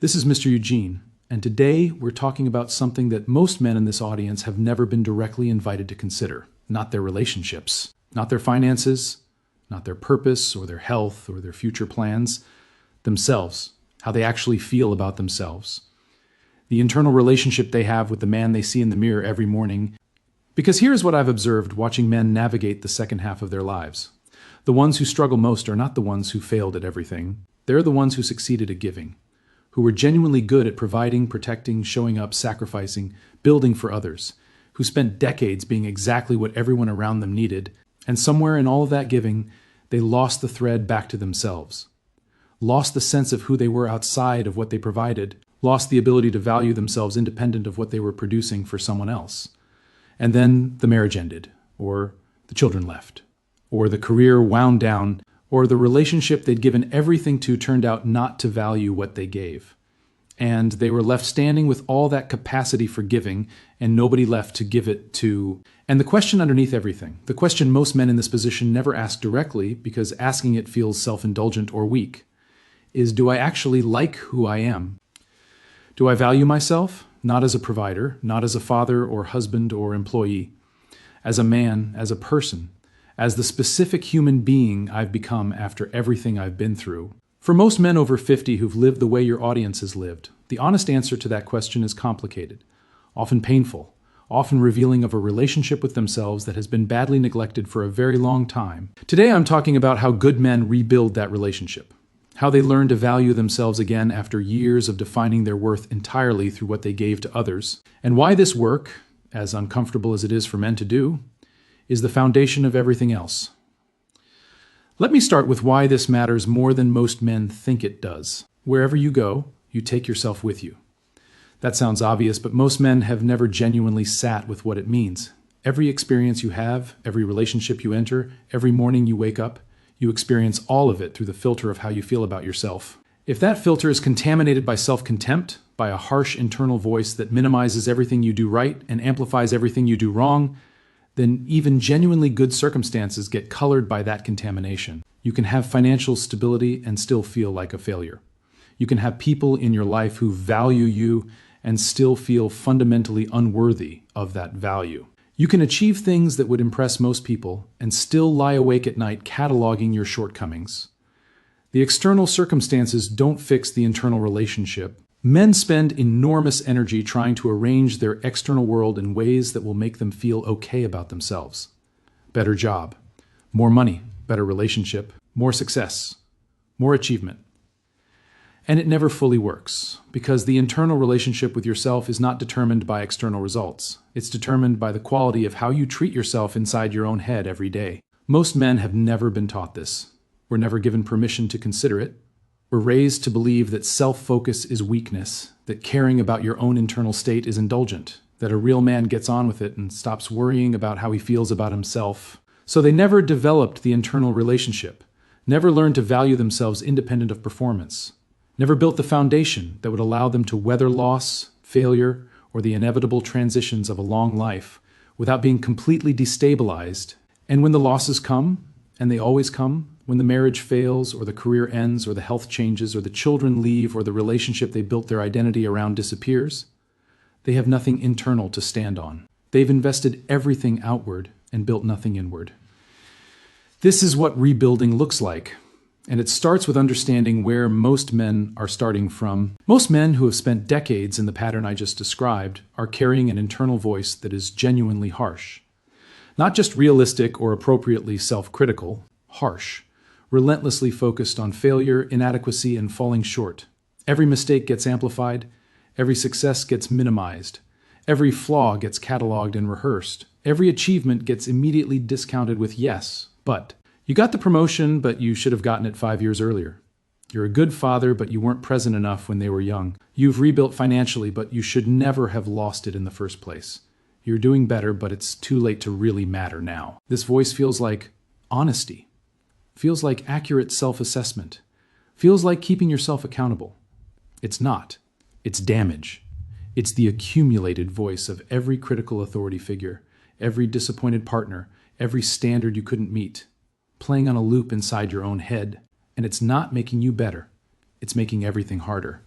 This is Mr. Eugene, and today we're talking about something that most men in this audience have never been directly invited to consider. Not their relationships, not their finances, not their purpose or their health or their future plans. Themselves, how they actually feel about themselves. The internal relationship they have with the man they see in the mirror every morning. Because here's what I've observed watching men navigate the second half of their lives. The ones who struggle most are not the ones who failed at everything. They're the ones who succeeded at giving, who were genuinely good at providing, protecting, showing up, sacrificing, building for others, who spent decades being exactly what everyone around them needed, and somewhere in all of that giving, they lost the thread back to themselves, lost the sense of who they were outside of what they provided, lost the ability to value themselves independent of what they were producing for someone else. And then the marriage ended, or the children left, or the career wound down, or the relationship they'd given everything to turned out not to value what they gave. And they were left standing with all that capacity for giving and nobody left to give it to. And the question underneath everything, the question most men in this position never ask directly because asking it feels self-indulgent or weak, is do I actually like who I am? Do I value myself? Not as a provider, not as a father or husband or employee, as a man, as a person, as the specific human being I've become after everything I've been through. For most men over 50 who've lived the way your audience has lived, the honest answer to that question is complicated, often painful, often revealing of a relationship with themselves that has been badly neglected for a very long time. Today I'm talking about how good men rebuild that relationship, how they learn to value themselves again after years of defining their worth entirely through what they gave to others, and why this work, as uncomfortable as it is for men to do, is the foundation of everything else. Let me start with why this matters more than most men think it does. Wherever you go, you take yourself with you. That sounds obvious, but most men have never genuinely sat with what it means. Every experience you have, every relationship you enter, every morning you wake up, you experience all of it through the filter of how you feel about yourself. If that filter is contaminated by self-contempt, by a harsh internal voice that minimizes everything you do right and amplifies everything you do wrong, then even genuinely good circumstances get colored by that contamination. You can have financial stability and still feel like a failure. You can have people in your life who value you and still feel fundamentally unworthy of that value. You can achieve things that would impress most people and still lie awake at night cataloging your shortcomings. The external circumstances don't fix the internal relationship. Men spend enormous energy trying to arrange their external world in ways that will make them feel okay about themselves. Better job, more money, better relationship, more success, more achievement. And it never fully works, because the internal relationship with yourself is not determined by external results. It's determined by the quality of how you treat yourself inside your own head every day. Most men have never been taught this. We're never given permission to consider it. We're raised to believe that self-focus is weakness, that caring about your own internal state is indulgent, that a real man gets on with it and stops worrying about how he feels about himself. So they never developed the internal relationship, never learned to value themselves independent of performance, never built the foundation that would allow them to weather loss, failure, or the inevitable transitions of a long life without being completely destabilized. And when the losses come, and they always come, when the marriage fails, or the career ends, or the health changes, or the children leave, or the relationship they built their identity around disappears, they have nothing internal to stand on. They've invested everything outward and built nothing inward. This is what rebuilding looks like, and it starts with understanding where most men are starting from. Most men who have spent decades in the pattern I just described are carrying an internal voice that is genuinely harsh. Not just realistic or appropriately self-critical, harsh. Relentlessly focused on failure, inadequacy, and falling short. Every mistake gets amplified, every success gets minimized, every flaw gets cataloged and rehearsed, every achievement gets immediately discounted with yes, but. You got the promotion, but you should have gotten it 5 years earlier. You're a good father, but you weren't present enough when they were young. You've rebuilt financially, but you should never have lost it in the first place. You're doing better, but it's too late to really matter now. This voice feels like honesty. Feels like accurate self-assessment. Feels like keeping yourself accountable. It's not. It's damage. It's the accumulated voice of every critical authority figure, every disappointed partner, every standard you couldn't meet, playing on a loop inside your own head. And it's not making you better. It's making everything harder.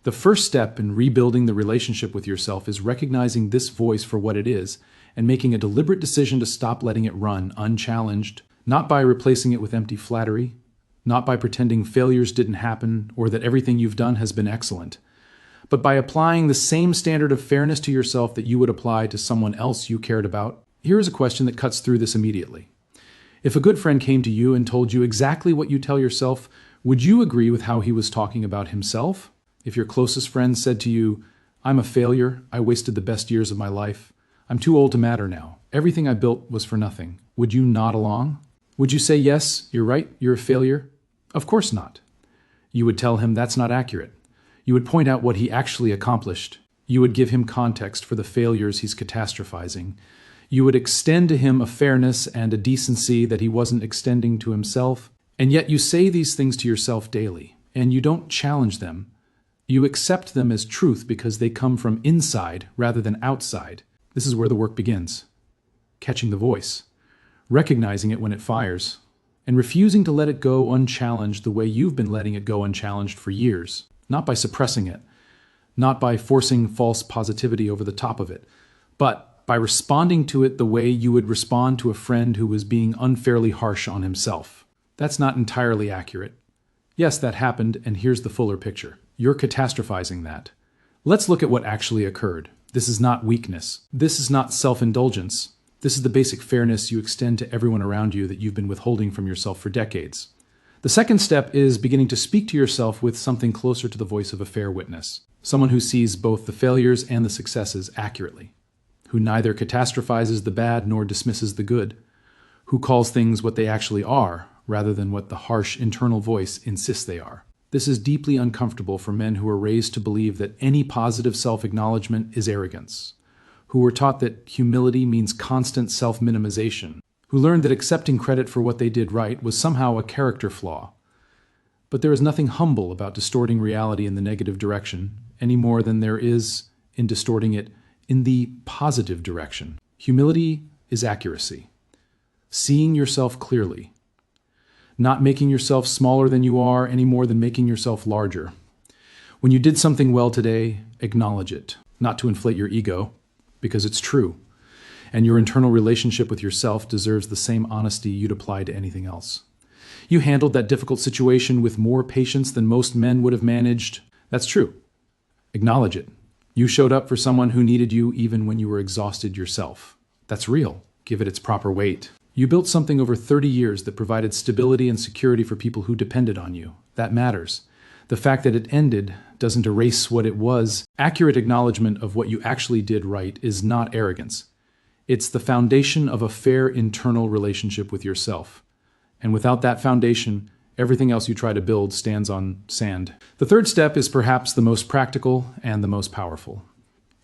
The first step in rebuilding the relationship with yourself is recognizing this voice for what it is and making a deliberate decision to stop letting it run unchallenged, not by replacing it with empty flattery, not by pretending failures didn't happen or that everything you've done has been excellent, but by applying the same standard of fairness to yourself that you would apply to someone else you cared about. Here is a question that cuts through this immediately. If a good friend came to you and told you exactly what you tell yourself, would you agree with how he was talking about himself? If your closest friend said to you, "I'm a failure, I wasted the best years of my life, I'm too old to matter now, everything I built was for nothing," would you nod along? Would you say, "Yes, you're right, you're a failure"? Of course not. You would tell him that's not accurate. You would point out what he actually accomplished. You would give him context for the failures he's catastrophizing. You would extend to him a fairness and a decency that he wasn't extending to himself. And yet you say these things to yourself daily, and you don't challenge them. You accept them as truth because they come from inside rather than outside. This is where the work begins. Catching the voice, recognizing it when it fires, and refusing to let it go unchallenged the way you've been letting it go unchallenged for years. Not by suppressing it, not by forcing false positivity over the top of it, but by responding to it the way you would respond to a friend who was being unfairly harsh on himself. That's not entirely accurate. Yes, that happened, and here's the fuller picture. You're catastrophizing that. Let's look at what actually occurred. This is not weakness. This is not self-indulgence. This is the basic fairness you extend to everyone around you that you've been withholding from yourself for decades. The second step is beginning to speak to yourself with something closer to the voice of a fair witness, someone who sees both the failures and the successes accurately, who neither catastrophizes the bad nor dismisses the good, who calls things what they actually are rather than what the harsh internal voice insists they are. This is deeply uncomfortable for men who are raised to believe that any positive self-acknowledgement is arrogance, who were taught that humility means constant self-minimization, who learned that accepting credit for what they did right was somehow a character flaw. But there is nothing humble about distorting reality in the negative direction, any more than there is in distorting it in the positive direction. Humility is accuracy, seeing yourself clearly, not making yourself smaller than you are any more than making yourself larger. When you did something well today, acknowledge it, not to inflate your ego, because it's true. And your internal relationship with yourself deserves the same honesty you'd apply to anything else. You handled that difficult situation with more patience than most men would have managed. That's true. Acknowledge it. You showed up for someone who needed you even when you were exhausted yourself. That's real. Give it its proper weight. You built something over 30 years that provided stability and security for people who depended on you. That matters. The fact that it ended doesn't erase what it was. Accurate acknowledgement of what you actually did right is not arrogance. It's the foundation of a fair internal relationship with yourself. And without that foundation, everything else you try to build stands on sand. The third step is perhaps the most practical and the most powerful.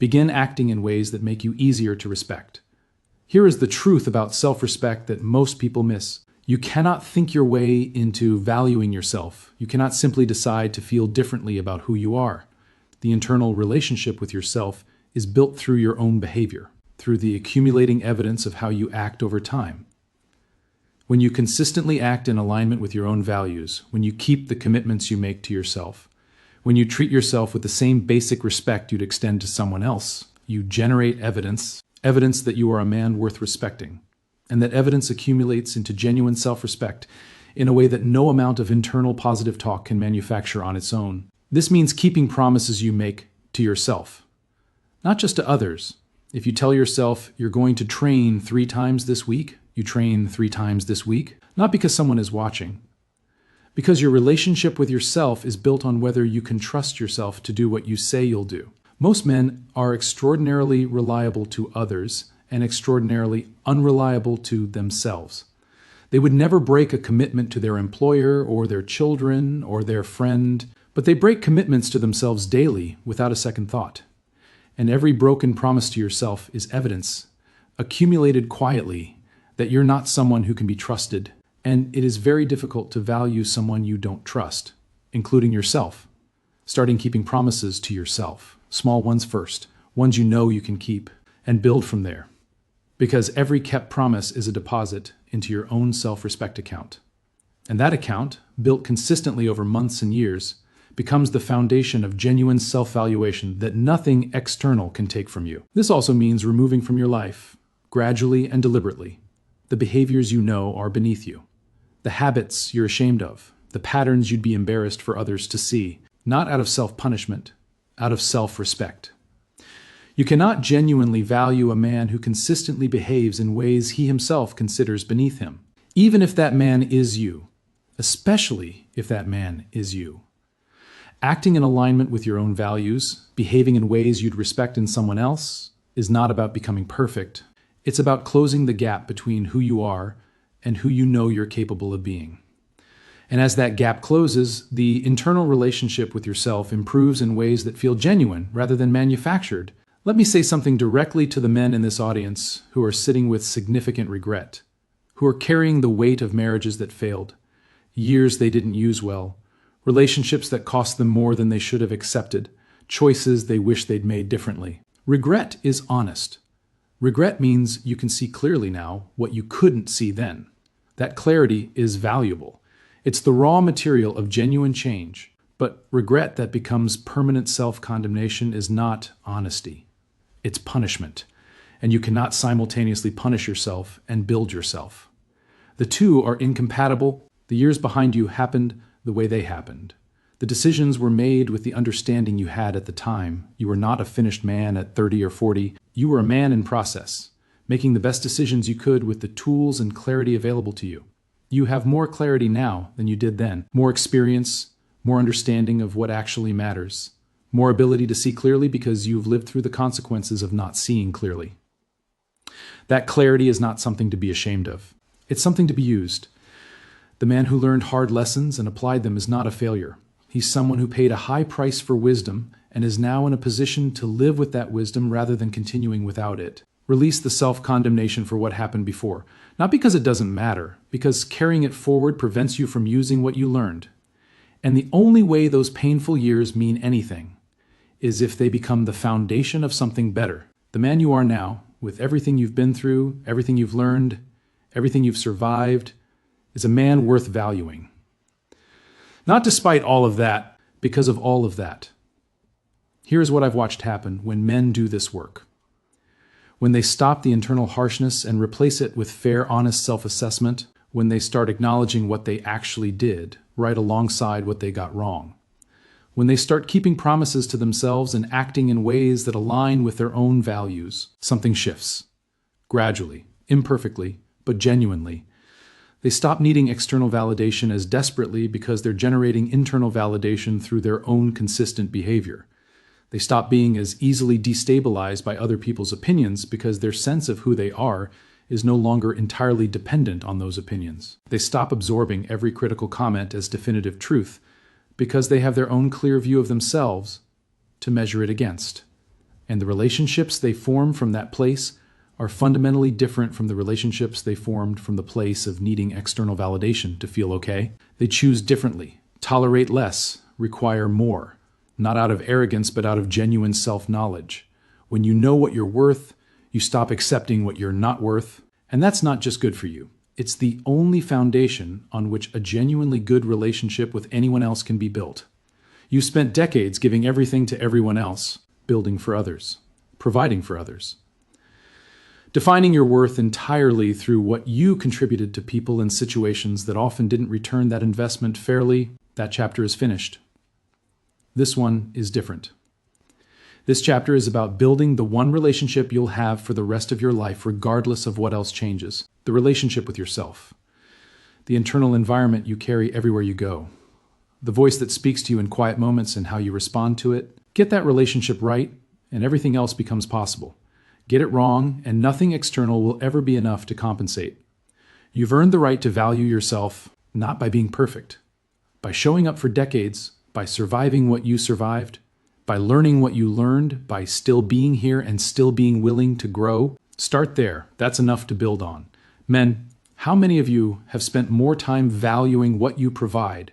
Begin acting in ways that make you easier to respect. Here is the truth about self-respect that most people miss. You cannot think your way into valuing yourself. You cannot simply decide to feel differently about who you are. The internal relationship with yourself is built through your own behavior, through the accumulating evidence of how you act over time. When you consistently act in alignment with your own values, when you keep the commitments you make to yourself, when you treat yourself with the same basic respect you'd extend to someone else, you generate evidence that you are a man worth respecting, and that evidence accumulates into genuine self-respect in a way that no amount of internal positive talk can manufacture on its own. This means keeping promises you make to yourself, not just to others. If you tell yourself you're going to train 3 times this week, you train 3 times this week, not because someone is watching, because your relationship with yourself is built on whether you can trust yourself to do what you say you'll do. Most men are extraordinarily reliable to others and extraordinarily unreliable to themselves. They would never break a commitment to their employer or their children or their friend, but they break commitments to themselves daily without a second thought. And every broken promise to yourself is evidence, accumulated quietly, that you're not someone who can be trusted. And it is very difficult to value someone you don't trust, including yourself. Starting keeping promises to yourself. Small ones first, ones you know you can keep, and build from there. Because every kept promise is a deposit into your own self-respect account. And that account, built consistently over months and years, becomes the foundation of genuine self-valuation that nothing external can take from you. This also means removing from your life, gradually and deliberately, the behaviors you know are beneath you, the habits you're ashamed of, the patterns you'd be embarrassed for others to see, not out of self-punishment, out of self-respect. You cannot genuinely value a man who consistently behaves in ways he himself considers beneath him, even if that man is you, especially if that man is you. Acting in alignment with your own values, behaving in ways you'd respect in someone else, is not about becoming perfect. It's about closing the gap between who you are and who you know you're capable of being. And as that gap closes, the internal relationship with yourself improves in ways that feel genuine rather than manufactured. Let me say something directly to the men in this audience who are sitting with significant regret, who are carrying the weight of marriages that failed, years they didn't use well, relationships that cost them more than they should have accepted, choices they wish they'd made differently. Regret is honest. Regret means you can see clearly now what you couldn't see then. That clarity is valuable. It's the raw material of genuine change, but regret that becomes permanent self-condemnation is not honesty. It's punishment, and you cannot simultaneously punish yourself and build yourself. The two are incompatible. The years behind you happened the way they happened. The decisions were made with the understanding you had at the time. You were not a finished man at 30 or 40. You were a man in process, making the best decisions you could with the tools and clarity available to you. You have more clarity now than you did then, more experience, more understanding of what actually matters, more ability to see clearly because you've lived through the consequences of not seeing clearly. That clarity is not something to be ashamed of. It's something to be used. The man who learned hard lessons and applied them is not a failure. He's someone who paid a high price for wisdom and is now in a position to live with that wisdom rather than continuing without it. Release the self-condemnation for what happened before, not because it doesn't matter, because carrying it forward prevents you from using what you learned. And the only way those painful years mean anything is if they become the foundation of something better. The man you are now, with everything you've been through, everything you've learned, everything you've survived, is a man worth valuing. Not despite all of that, because of all of that. Here's what I've watched happen when men do this work. When they stop the internal harshness and replace it with fair, honest self-assessment, when they start acknowledging what they actually did, right alongside what they got wrong. When they start keeping promises to themselves and acting in ways that align with their own values, something shifts. Gradually, imperfectly, but genuinely. They stop needing external validation as desperately because they're generating internal validation through their own consistent behavior. They stop being as easily destabilized by other people's opinions because their sense of who they are is no longer entirely dependent on those opinions. They stop absorbing every critical comment as definitive truth because they have their own clear view of themselves to measure it against. And the relationships they form from that place are fundamentally different from the relationships they formed from the place of needing external validation to feel okay. They choose differently, tolerate less, require more, not out of arrogance, but out of genuine self-knowledge. When you know what you're worth, you stop accepting what you're not worth, and that's not just good for you. It's the only foundation on which a genuinely good relationship with anyone else can be built. You spent decades giving everything to everyone else, building for others, providing for others. Defining your worth entirely through what you contributed to people and situations that often didn't return that investment fairly, that chapter is finished. This one is different. This chapter is about building the one relationship you'll have for the rest of your life, regardless of what else changes. The relationship with yourself. The internal environment you carry everywhere you go. The voice that speaks to you in quiet moments and how you respond to it. Get that relationship right, and everything else becomes possible. Get it wrong, and nothing external will ever be enough to compensate. You've earned the right to value yourself, not by being perfect, by showing up for decades, by surviving what you survived, by learning what you learned, by still being here and still being willing to grow. Start there. That's enough to build on. Men, how many of you have spent more time valuing what you provide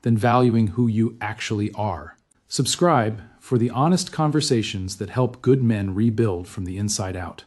than valuing who you actually are? Subscribe for the honest conversations that help good men rebuild from the inside out.